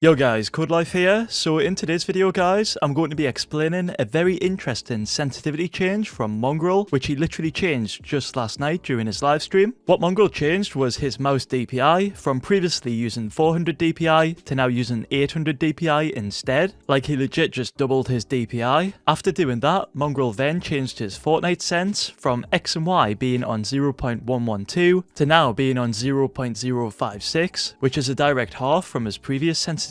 Yo guys, Codelife here. So in today's video guys, I'm going to be explaining a very interesting sensitivity change from Mongraal, which he literally changed just last night during his live stream. What Mongraal changed was his mouse DPI from previously using 400 DPI to now using 800 DPI instead. Like he legit just doubled his DPI. After doing that, Mongraal then changed his Fortnite sense from X and Y being on 0.112 to now being on 0.056, which is a direct half from his previous sensitivity.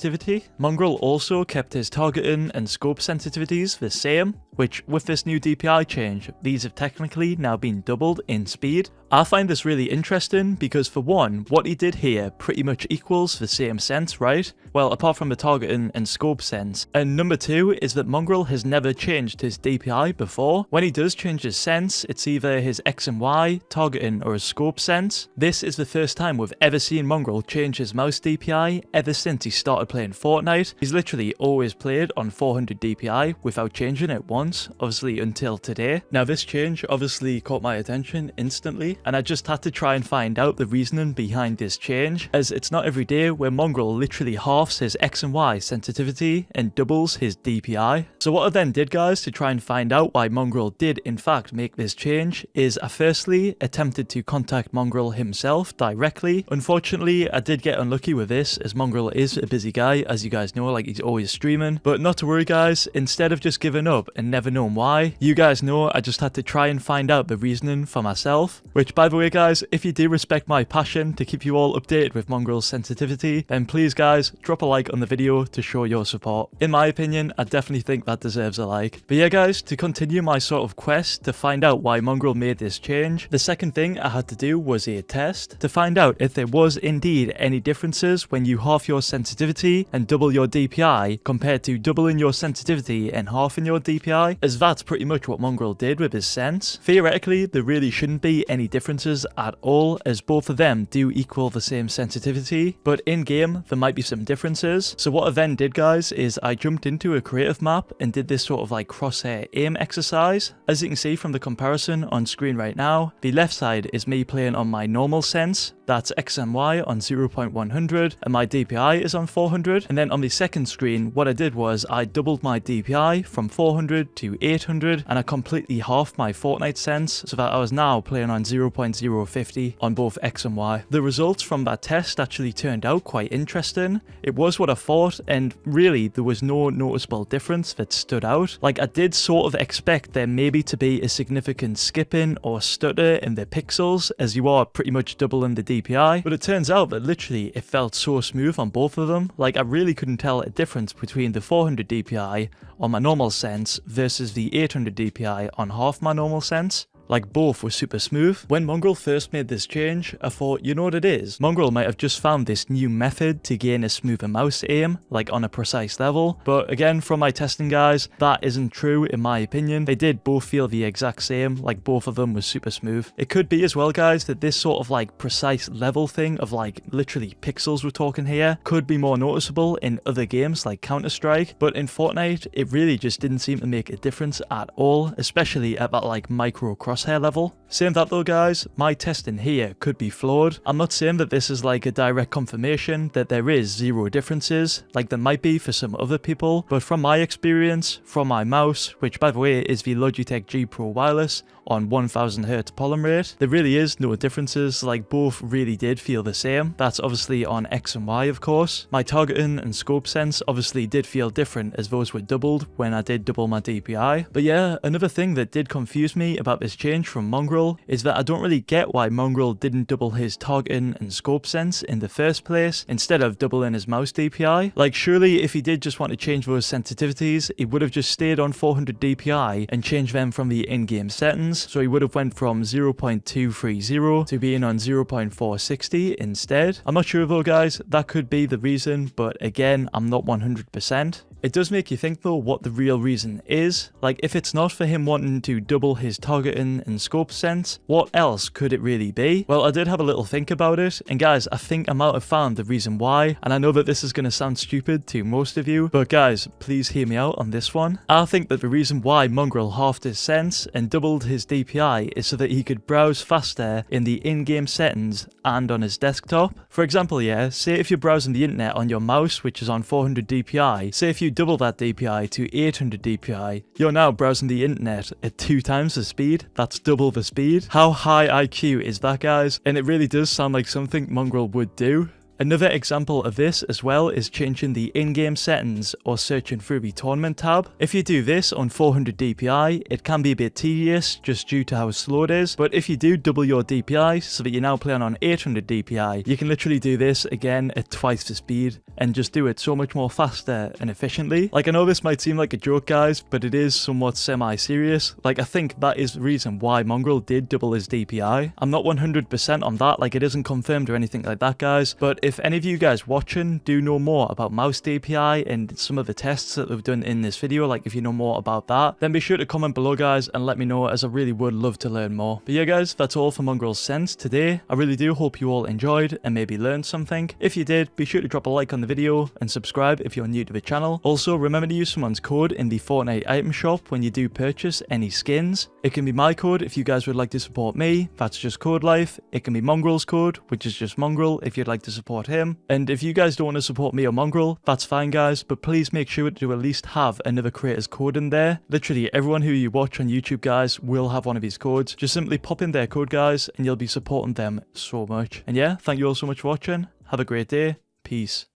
Mongraal also kept his targeting and scope sensitivities the same, which with this new DPI change, these have technically now been doubled in speed. I find this really interesting because for one, what he did here pretty much equals the same sense, right? Well, apart from the targeting and scope sense. And number two is that Mongraal has never changed his DPI before. When he does change his sense, it's either his X and Y, targeting, or his scope sense. This is the first time we've ever seen Mongraal change his mouse DPI ever since he started playing Fortnite. He's literally always played on 400 DPI without changing it once, obviously until today. Now this change obviously caught my attention instantly, and I just had to try and find out the reasoning behind this change, as it's not every day where Mongraal literally halves his X and Y sensitivity and doubles his DPI. So what I then did guys to try and find out why Mongraal did in fact make this change is I firstly attempted to contact Mongraal himself directly. Unfortunately I did get unlucky with this, as Mongraal is a busy guy, as you guys know, like he's always streaming. But not to worry guys, instead of just giving up and never knowing why, you guys know I just had to try and find out the reasoning for myself. Which by the way guys, if you do respect my passion to keep you all updated with Mongraal's sensitivity, then please guys, drop a like on the video to show your support. In my opinion, I definitely think that deserves a like. But yeah guys, to continue my sort of quest to find out why Mongraal made this change, the second thing I had to do was a test to find out if there was indeed any differences when you half your sensitivity and double your DPI compared to doubling your sensitivity and halving your DPI, as that's pretty much what Mongraal did with his sense. Theoretically, there really shouldn't be any differences at all, as both of them do equal the same sensitivity, but in game there might be some differences. So what I then did guys is I jumped into a creative map and did this sort of like crosshair aim exercise. As you can see from the comparison on screen right now, the left side is me playing on my normal sense, that's X and Y on 0.100, and my DPI is on 400. And then on the second screen, what I did was I doubled my DPI from 400 to 800, and I completely halved my Fortnite sense so that I was now playing on 0.050 on both X and Y. The results from that test actually turned out quite interesting. It was what I thought, and really there was no noticeable difference that stood out. Like I did sort of expect there maybe to be a significant skipping or stutter in the pixels, as you are pretty much doubling the DPI, but it turns out that literally it felt so smooth on both of them. Like I really couldn't tell a difference between the 400 DPI on my normal sense versus the 800 DPI on half my normal sense. Like both were super smooth. When Mongraal first made this change, I thought, you know what it is? Mongraal might have just found this new method to gain a smoother mouse aim, like on a precise level. But again, from my testing guys, that isn't true in my opinion. They did both feel the exact same, like both of them was super smooth. It could be as well guys that this sort of like precise level thing of like literally pixels we're talking here could be more noticeable in other games like Counter-Strike. But in Fortnite, it really just didn't seem to make a difference at all, especially at that like micro crosshair level. Saying that though guys, my testing here could be flawed. I'm not saying that this is like a direct confirmation that there is zero differences like there might be for some other people, but from my experience, from my mouse, which by the way is the Logitech G Pro Wireless on 1000 Hz pollen rate, there really is no differences. Like both really did feel the same. That's obviously on X and Y of course. My targeting and scope sense obviously did feel different, as those were doubled when I did double my DPI. But yeah, another thing that did confuse me about this change from Mongraal is that I don't really get why Mongraal didn't double his targeting and scope sense in the first place instead of doubling his mouse DPI. Like surely if he did just want to change those sensitivities, he would have just stayed on 400 DPI and changed them from the in-game settings. So he would have went from 0.230 to being on 0.460 instead. I'm not sure though guys, that could be the reason, but again, I'm not 100%. It does make you think though what the real reason is. Like, if it's not for him wanting to double his targeting and scope sense, what else could it really be? Well, I did have a little think about it, and guys, I think I might have found the reason why, and I know that this is going to sound stupid to most of you, but guys, please hear me out on this one. I think that the reason why Mongraal halved his sense and doubled his DPI is so that he could browse faster in the in-game settings and on his desktop. For example, yeah, say if you're browsing the internet on your mouse, which is on 400 DPI, say if you double that DPI to 800 DPI, you're now browsing the internet at 2 times the speed. That's double the speed. How high IQ is that, guys? And it really does sound like something Mongraal would do. Another example of this as well is changing the in-game settings or searching through the tournament tab. If you do this on 400 DPI, it can be a bit tedious just due to how slow it is, but if you do double your DPI so that you're now playing on 800 DPI, you can literally do this again at twice the speed and just do it so much more faster and efficiently. Like, I know this might seem like a joke, guys, but it is somewhat semi-serious. Like, I think that is the reason why Mongraal did double his DPI. I'm not 100% on that, like it isn't confirmed or anything like that, guys, but if any of you guys watching do know more about Mouse DPI and some of the tests that we've done in this video, like if you know more about that, then be sure to comment below, guys, and let me know, as I really would love to learn more. But yeah, guys, that's all for Mongraal's sense today. I really do hope you all enjoyed and maybe learned something. If you did, be sure to drop a like on the video and subscribe if you're new to the channel. Also, remember to use someone's code in the Fortnite item shop when you do purchase any skins. It can be my code if you guys would like to support me, that's just Codelife. It can be Mongraal's code, which is just Mongraal, if you'd like to support him. And if you guys don't want to support me or Mongraal, that's fine, guys, but please make sure to at least have another creator's code in there. Literally everyone who you watch on YouTube, guys, will have one of these codes. Just simply pop in their code, guys, and you'll be supporting them so much. And yeah, thank you all so much for watching. Have a great day. Peace.